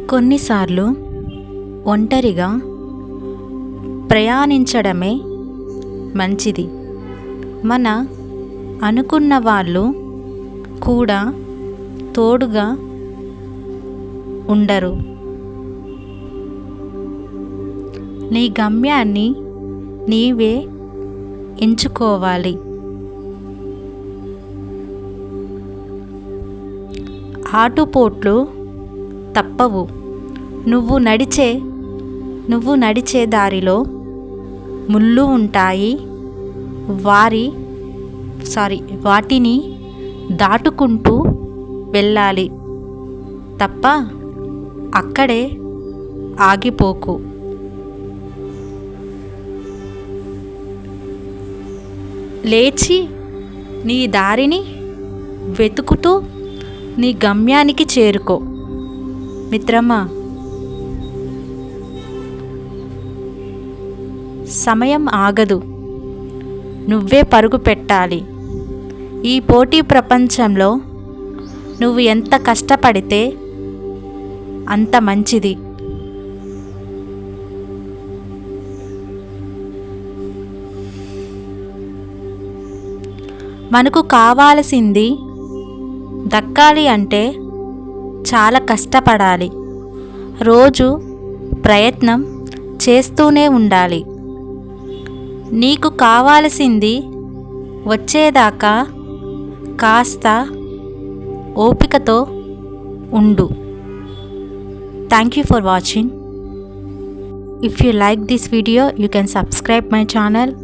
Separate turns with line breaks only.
కొన్నిసార్లు ఒంటరిగా ప్రయాణించడమే మంచిది. మన అనుకున్న వాళ్ళు కూడా తోడుగా ఉండరు. నీ గమ్యాన్ని నీవే ఎంచుకోవాలి. ఆటుపోట్లు తప్పవు. నువ్వు నడిచే దారిలో ముళ్ళు ఉంటాయి. వాటిని దాటుకుంటూ వెళ్ళాలి తప్ప అక్కడే ఆగిపోకు. లేచి నీ దారిని వెతుకుతూ నీ గమ్యానికి చేరుకో. మిత్రమా, సమయం ఆగదు. నువ్వే పరుగు పెట్టాలి. ఈ పోటీ ప్రపంచంలో నువ్వు ఎంత కష్టపడితే అంత మంచిది. మనకు కావాల్సింది దక్కాలి అంటే చాలా కష్టపడాలి. రోజు ప్రయత్నం చేస్తూనే ఉండాలి. నీకు కావాల్సింది వచ్చేదాకా కాస్త ఓపికతో ఉండు. Thank you for watching. If you like this video, you can subscribe my channel